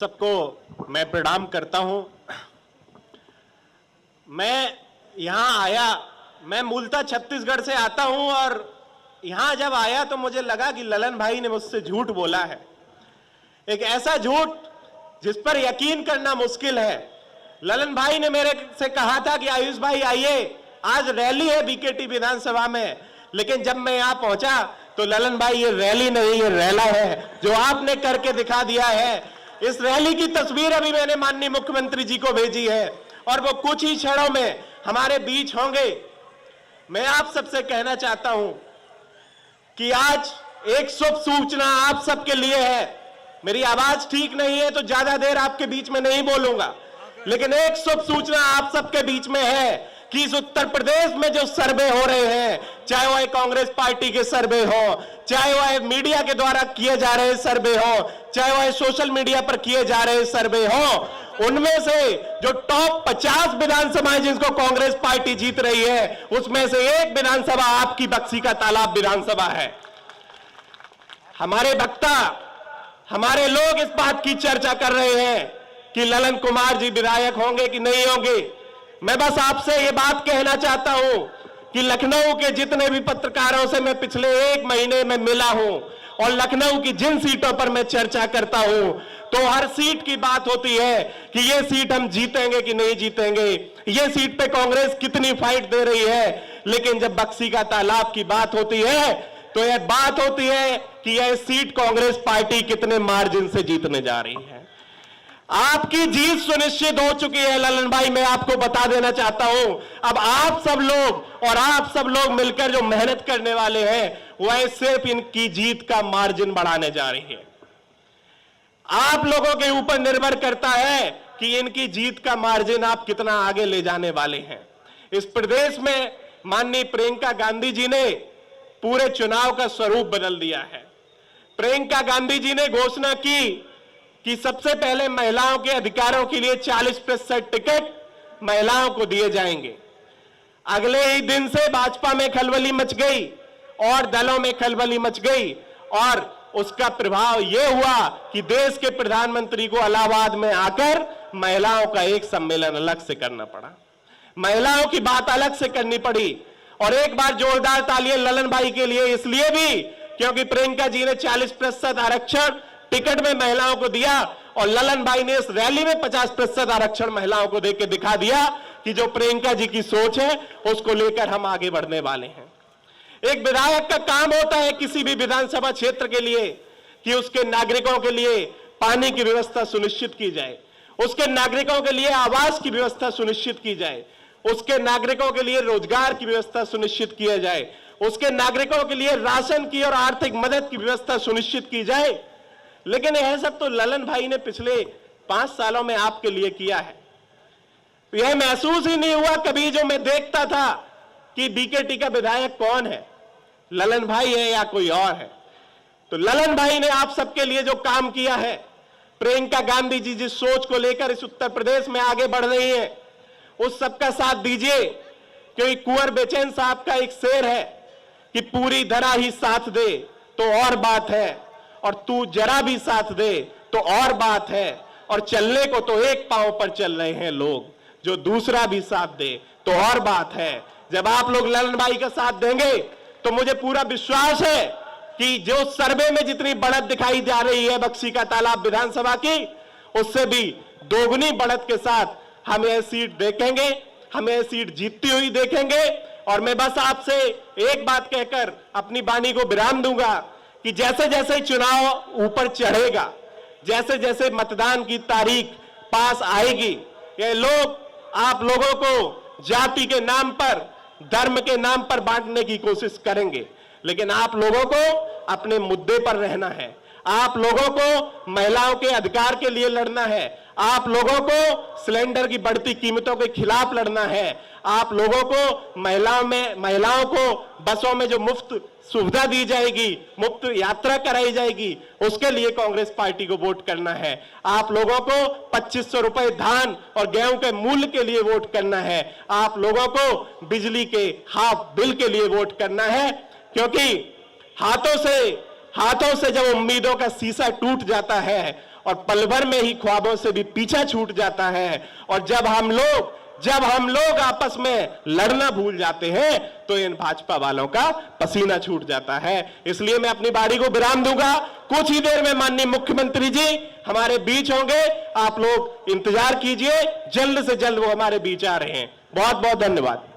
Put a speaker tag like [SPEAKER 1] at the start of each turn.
[SPEAKER 1] सबको मैं प्रणाम करता हूं। मैं यहां आया, मैं मूलतः छत्तीसगढ़ से आता हूं और यहां जब आया तो मुझे लगा कि ललन भाई ने मुझसे झूठ बोला है, एक ऐसा झूठ जिस पर यकीन करना मुश्किल है। ललन भाई ने मेरे से कहा था कि आयुष भाई आइए, आज रैली है बीकेटी विधानसभा में, लेकिन जब मैं यहां पहुंचा तो ललन भाई ये रैली नहीं, ये रैला है जो आपने करके दिखा दिया है। इस रैली की तस्वीर अभी मैंने माननीय मुख्यमंत्री जी को भेजी है और वो कुछ ही क्षणों में हमारे बीच होंगे। मैं आप सबसे कहना चाहता हूं कि आज एक शुभ सूचना आप सबके लिए है। मेरी आवाज ठीक नहीं है तो ज्यादा देर आपके बीच में नहीं बोलूंगा, लेकिन एक शुभ सूचना आप सबके बीच में है कि इस उत्तर प्रदेश में जो सर्वे हो रहे हैं, चाहे वह कांग्रेस पार्टी के सर्वे हो, चाहे वह मीडिया के द्वारा किए जा रहे सर्वे हो, चाहे वह सोशल मीडिया पर किए जा रहे सर्वे हो, उनमें से जो टॉप 50 विधानसभाएं जिसको कांग्रेस पार्टी जीत रही है, उसमें से एक विधानसभा आपकी बक्सी का तालाब विधानसभा है। हमारे वक्ता, हमारे लोग इस बात की चर्चा कर रहे हैं कि ललन कुमार जी विधायक होंगे कि नहीं होंगे। मैं बस आपसे ये बात कहना चाहता हूं कि लखनऊ के जितने भी पत्रकारों से मैं पिछले एक महीने में मिला हूं और लखनऊ की जिन सीटों पर मैं चर्चा करता हूं, तो हर सीट की बात होती है कि ये सीट हम जीतेंगे कि नहीं जीतेंगे, ये सीट पे कांग्रेस कितनी फाइट दे रही है। लेकिन जब बक्सी का तालाब की बात होती है तो यह बात होती है कि यह सीट कांग्रेस पार्टी कितने मार्जिन से जीतने जा रही है। आपकी जीत सुनिश्चित हो चुकी है ललन भाई, मैं आपको बता देना चाहता हूं। अब आप सब लोग मिलकर जो मेहनत करने वाले हैं, वह सिर्फ इनकी जीत का मार्जिन बढ़ाने जा रही है। आप लोगों के ऊपर निर्भर करता है कि इनकी जीत का मार्जिन आप कितना आगे ले जाने वाले हैं। इस प्रदेश में माननीय प्रियंका गांधी जी ने पूरे चुनाव का स्वरूप बदल दिया है। प्रियंका गांधी जी ने घोषणा की कि सबसे पहले महिलाओं के अधिकारों के लिए 40% टिकट महिलाओं को दिए जाएंगे। अगले ही दिन से भाजपा में खलबली मच गई और दलों में खलबली मच गई और उसका प्रभाव यह हुआ कि देश के प्रधानमंत्री को इलाहाबाद में आकर महिलाओं का एक सम्मेलन अलग से करना पड़ा, महिलाओं की बात अलग से करनी पड़ी। और एक बार जोरदार तालियां ललन भाई के लिए इसलिए भी क्योंकि प्रियंका जी ने 40% आरक्षण टिकट में महिलाओं को दिया और ललन भाई ने इस रैली में 50% आरक्षण महिलाओं को देकर दिखा दिया कि जो प्रियंका जी की सोच है उसको लेकर हम आगे बढ़ने वाले हैं। एक विधायक का काम होता है किसी भी विधानसभा क्षेत्र के लिए कि उसके नागरिकों के लिए पानी की व्यवस्था सुनिश्चित की जाए, उसके नागरिकों के लिए आवास की व्यवस्था सुनिश्चित की जाए, उसके नागरिकों के लिए रोजगार की व्यवस्था सुनिश्चित किया जाए, उसके नागरिकों के लिए राशन की और आर्थिक मदद की व्यवस्था सुनिश्चित की जाए। लेकिन यह सब तो ललन भाई ने पिछले 5 सालों में आपके लिए किया है। यह महसूस ही नहीं हुआ कभी जो मैं देखता था कि बीकेटी का विधायक कौन है, ललन भाई है या कोई और है। तो ललन भाई ने आप सबके लिए जो काम किया है, प्रियंका गांधी जी जिस सोच को लेकर इस उत्तर प्रदेश में आगे बढ़ रही है, उस सबका साथ दीजिए। क्योंकि कुंवर बेचैन साहब का एक शेर है कि पूरी धरा ही साथ दे तो और बात है, और तू जरा भी साथ दे तो और बात है, और चलने को तो एक पांव पर चल रहे हैं लोग, जो दूसरा भी साथ दे तो और बात है। जब आप लोग ललन भाई का साथ देंगे तो मुझे पूरा विश्वास है कि जो सर्वे में जितनी बढ़त दिखाई जा रही है बक्सी का तालाब विधानसभा की, उससे भी दोगुनी बढ़त के साथ हम यह सीट देखेंगे, हम यह सीट जीतती हुई देखेंगे। और मैं बस आपसे एक बात कहकर अपनी वाणी को विराम दूंगा कि जैसे जैसे चुनाव ऊपर चढ़ेगा, जैसे जैसे मतदान की तारीख पास आएगी, ये लोग आप लोगों को जाति के नाम पर, धर्म के नाम पर बांटने की कोशिश करेंगे। लेकिन आप लोगों को अपने मुद्दे पर रहना है, आप लोगों को महिलाओं के अधिकार के लिए लड़ना है, आप लोगों को सिलेंडर की बढ़ती कीमतों के खिलाफ लड़ना है, आप लोगों को महिलाओं को बसों में जो मुफ्त सुविधा दी जाएगी, मुफ्त यात्रा कराई जाएगी, उसके लिए कांग्रेस पार्टी को वोट करना है। आप लोगों को 2500 रुपए धान और गेहूं के मूल्य के लिए वोट करना है, आप लोगों को बिजली के हाफ बिल के लिए वोट करना है। क्योंकि हाथों से जब उम्मीदों का शीशा टूट जाता है और पल भर में ही ख्वाबों से भी पीछा छूट जाता है। और जब हम लोग आपस में लड़ना भूल जाते हैं तो इन भाजपा वालों का पसीना छूट जाता है। इसलिए मैं अपनी बारी को विराम दूंगा। कुछ ही देर में माननीय मुख्यमंत्री जी हमारे बीच होंगे, आप लोग इंतजार कीजिए, जल्द से जल्द वो हमारे बीच आ रहे हैं। बहुत बहुत धन्यवाद।